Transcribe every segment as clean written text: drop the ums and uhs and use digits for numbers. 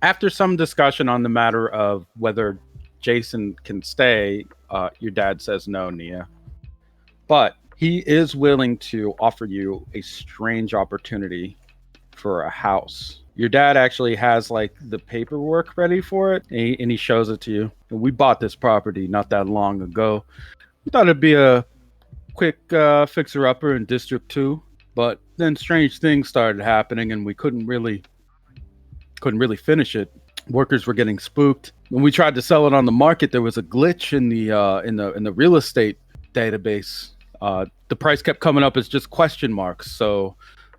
After some discussion on the matter of whether Jason can stay, your dad says no, Nia. But he is willing to offer you a strange opportunity for a house. Your dad actually has like the paperwork ready for it, and he shows it to you. And we bought this property not that long ago. We thought it'd be a quick fixer upper in District 2, but then strange things started happening, and we couldn't really finish it. Workers were getting spooked. When we tried to sell it on the market, there was a glitch in the real estate database. The price kept coming up as just question marks, so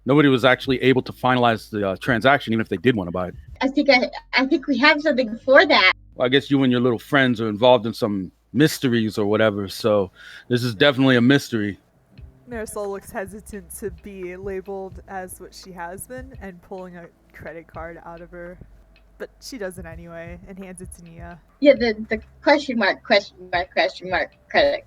nobody was actually able to finalize the transaction, even if they did want to buy it. I think we have something for that. Well, I guess you and your little friends are involved in some mysteries or whatever, so this is definitely a mystery. Marisol looks hesitant to be labeled as what she has been and pulling a credit card out of her. But she does it anyway and hands it to Nia. Yeah, the question mark credit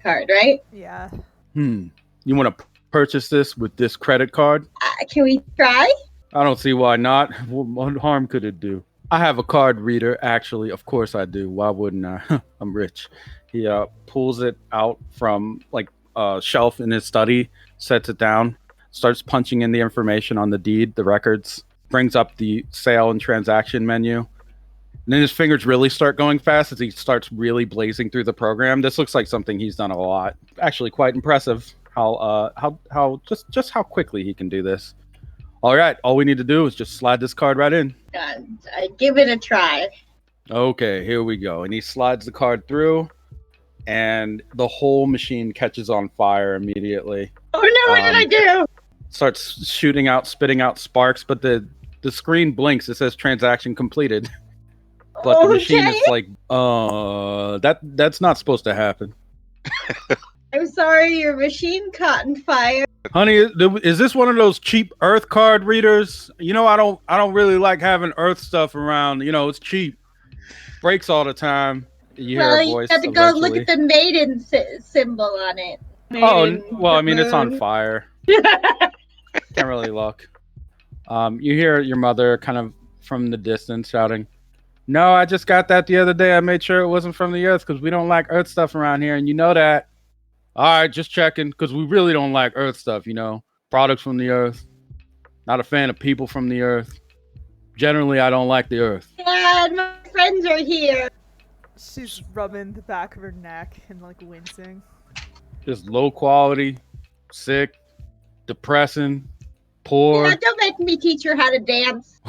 card, right? Yeah. You want to purchase this with this credit card? Can we try? I don't see why not. What harm could it do? I have a card reader, actually. Of course I do. Why wouldn't I? I'm rich. He pulls it out from like a shelf in his study, sets it down, starts punching in the information on the deed, the records, brings up the sale and transaction menu. And then his fingers really start going fast as he starts really blazing through the program. This looks like something he's done a lot. Actually, quite impressive how how quickly he can do this. All right, all we need to do is just slide this card right in. Give it a try. Okay, here we go. And he slides the card through, and the whole machine catches on fire immediately. Oh no, what did I do? Starts shooting out, spitting out sparks, but the screen blinks. It says transaction completed. But the machine is like, that's not supposed to happen. I'm sorry, your machine caught on fire. Honey, is this one of those cheap Earth card readers? You know, I don't really like having Earth stuff around. You know, it's cheap. Breaks all the time. You hear a voice. You have to go look at the maiden symbol on it. Maiden, well, I mean, it's on fire. Can't really look. You hear your mother kind of from the distance shouting, "No, I just got that the other day. I made sure it wasn't from the Earth because we don't like Earth stuff around here, and you know that." All right, just checking because we really don't like Earth stuff, you know. Products from the Earth. Not a fan of people from the Earth. Generally, I don't like the Earth. Dad, my friends are here. She's rubbing the back of her neck and like wincing. Just low quality, sick, depressing, poor. Yeah, don't make me teach her how to dance.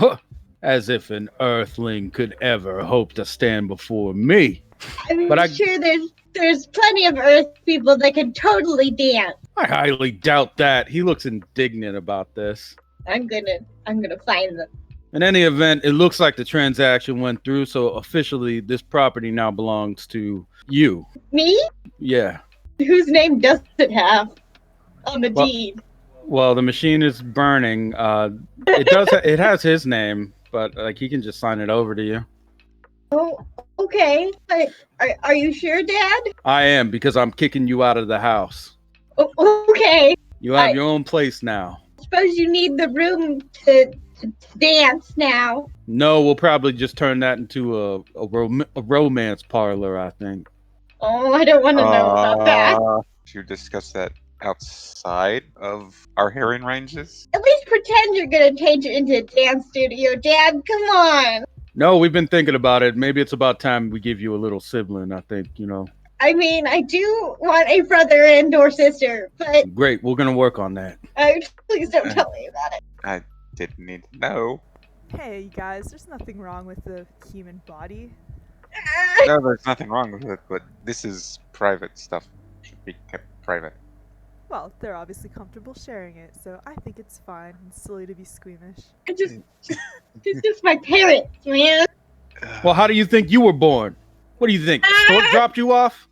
As if an Earthling could ever hope to stand before me. I'm sure there's plenty of Earth people that can totally dance. I highly doubt that. He looks indignant about this. I'm gonna find them. In any event, it looks like the transaction went through, so officially this property now belongs to you. Me? Yeah. Whose name does it have on the deed? Well, the machine is burning. It has his name, but like he can just sign it over to you. Oh, okay. Are you sure, Dad? I am, because I'm kicking you out of the house. Oh, okay. You have your own place now. Suppose you need the room to dance now. No, we'll probably just turn that into a romance parlor, I think. Oh, I don't want to know about that. Should you discuss that outside of our hearing ranges? At least pretend you're going to change it into a dance studio, Dad. Come on. No, we've been thinking about it. Maybe it's about time we give you a little sibling, I think, you know. I mean, I do want a brother and or sister, but... Great, we're going to work on that. Please don't tell me about it. I didn't need to know. Hey, you guys, there's nothing wrong with the human body. No, there's nothing wrong with it, but this is private stuff. Should be kept private. Well, they're obviously comfortable sharing it, so I think it's fine. It's silly to be squeamish. It's just my parents, man. Well, how do you think you were born? What do you think? The stork dropped you off?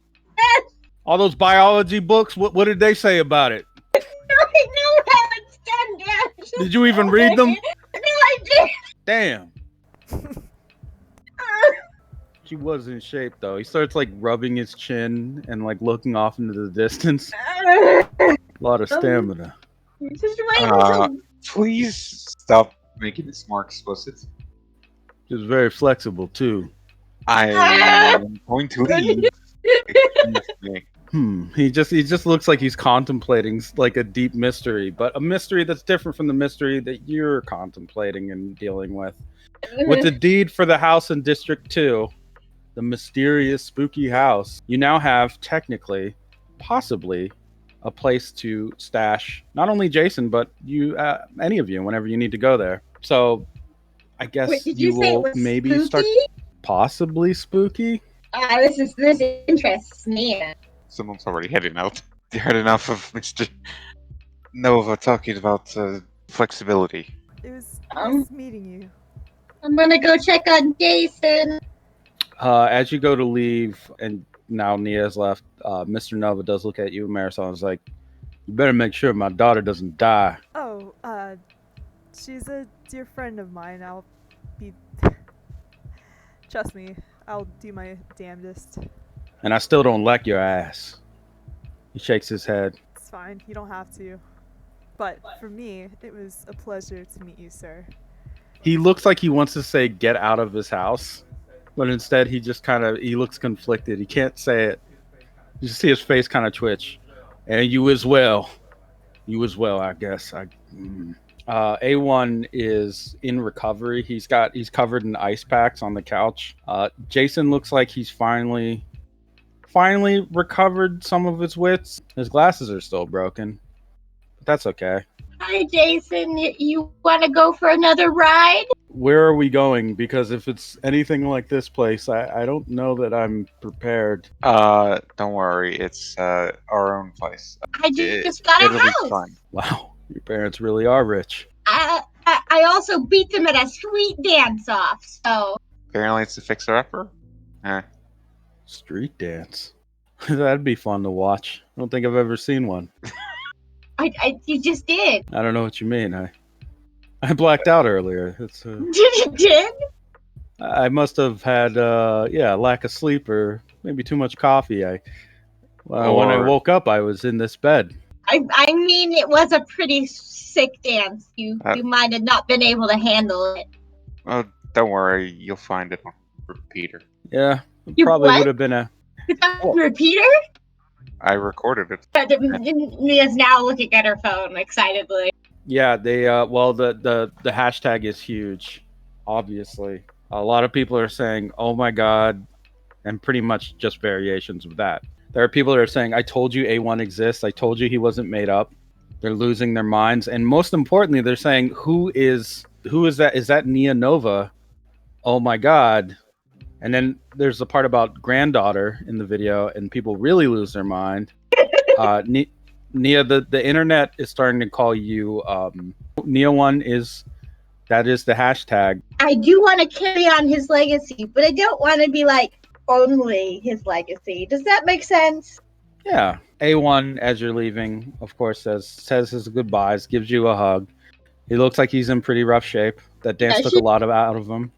All those biology books, what did they say about it? I know how it's done, Dad. Did you even read them? No, I didn't. Damn. She was in shape, though. He starts, like, rubbing his chin and, like, looking off into the distance. A lot of stamina. Just wait until... Please stop making this more explicit. Just very flexible too. I am going to leave. Excuse me. He just looks like he's contemplating like a deep mystery, but a mystery that's different from the mystery that you're contemplating and dealing with. With the deed for the house in District 2, the mysterious spooky house, you now have technically, possibly, a place to stash not only Jason but you, any of you, whenever you need to go there. So I guess Wait, did you you say it will was maybe spooky? start possibly spooky. This interests me. Someone's already heading out. They heard enough of Mr. Nova talking about flexibility. It was Um, nice meeting you. I'm gonna go check on Jason. As you go to leave, and now Nia's left, Mr. Nova does look at you. Marisol is like, "You better make sure my daughter doesn't die." Oh, she's a dear friend of mine. I'll be. Trust me, I'll do my damnedest. And I still don't like your ass. He shakes his head. It's fine, you don't have to. But for me, it was a pleasure to meet you, sir. He looks like he wants to say "get out of his house," but instead he just he looks conflicted. He can't say it. You see his face kind of twitch. And you as well. You as well, I guess. A1 is in recovery. He's covered in ice packs on the couch. Jason looks like he's finally recovered some of his wits. His glasses are still broken, but that's okay. Hi, Jason. You want to go for another ride? Where are we going? Because if it's anything like this place, I don't know that I'm prepared. Don't worry, it's our own place. I just got a It'll be house. fun. Wow, your parents really are rich. I also beat them at a street dance off. So Apparently, it's a fixer-upper. Street dance. That'd be fun to watch. I don't think I've ever seen one. you just did. I don't know what you mean. I blacked out earlier. You did? I must have had lack of sleep or maybe too much coffee. When I woke up, I was in this bed. I mean, it was a pretty sick dance. You might have not been able to handle it. Oh, don't worry, you'll find it on repeater. Yeah, it You probably what? would have been a. Is that a repeater? I recorded it. Mia's now looking at her phone excitedly. Yeah, they the hashtag is huge. Obviously, a lot of people are saying, "Oh my god," and pretty much just variations of that. There are people that are saying, "I told you A1 exists. I told you he wasn't made up." They're losing their minds, and most importantly, they're saying, "Who is that? Is that Nia Nova? Oh my god!" And then there's the part about granddaughter in the video, and people really lose their mind. Nia, the internet is starting to call you Nia1 that is the hashtag. I do want to carry on his legacy, but I don't want to be like only his legacy. Does that make sense? Yeah. A1, as you're leaving, of course, says his goodbyes, gives you a hug. He looks like he's in pretty rough shape. That dance took a lot out of him.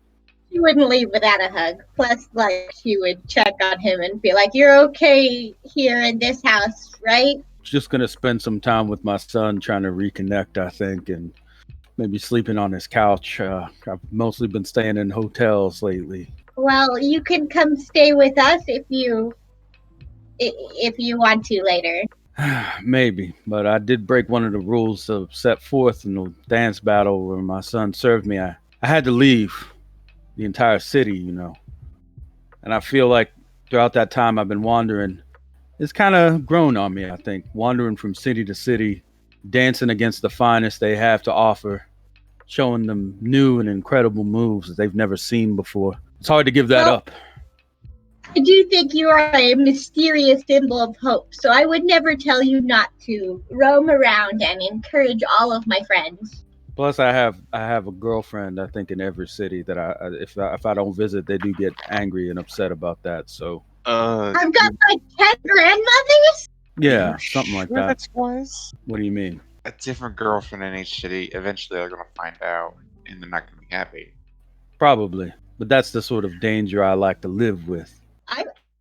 She wouldn't leave without a hug. Plus, like, she would check on him and be like, "You're okay here in this house, right?" Just gonna spend some time with my son, trying to reconnect, I think, and maybe sleeping on his couch. I've mostly been staying in hotels lately. Well, you can come stay with us if you want to later. Maybe, but I did break one of the rules set forth in the dance battle where my son served me. I had to leave the entire city, and I feel like throughout that time I've been wandering. It's kind of grown on me, I think, wandering from city to city, dancing against the finest they have to offer, showing them new and incredible moves that they've never seen before. It's hard to give that up. I do think you are a mysterious symbol of hope, so I would never tell you not to roam around and encourage all of my friends. Plus, I have a girlfriend, I think, in every city that if I don't visit, they do get angry and upset about that. So I've got like 10 grandmothers? Yeah, something like that. That's wise. What do you mean? A different girlfriend in each city. Eventually, they're gonna find out, and they're not gonna be happy. Probably. But that's the sort of danger I like to live with.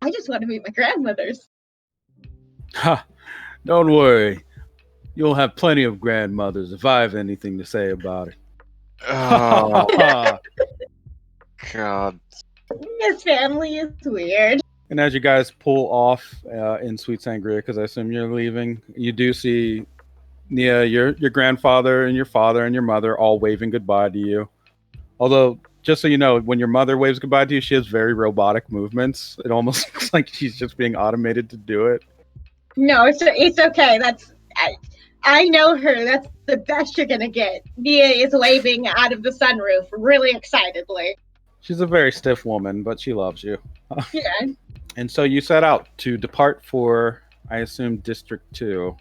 I just want to meet my grandmothers. Ha! Don't worry. You'll have plenty of grandmothers if I have anything to say about it. Oh, God. His family is weird. And as you guys pull off in Sweet Sangria, because I assume you're leaving, you do see Nia, your grandfather and your father and your mother all waving goodbye to you. Although, just so you know, when your mother waves goodbye to you, she has very robotic movements. It almost looks like she's just being automated to do it. No, it's okay. I know her. That's the best you're gonna get. Nia is waving out of the sunroof really excitedly. She's a very stiff woman, but she loves you. Yeah. And so you set out to depart for, I assume, District 2.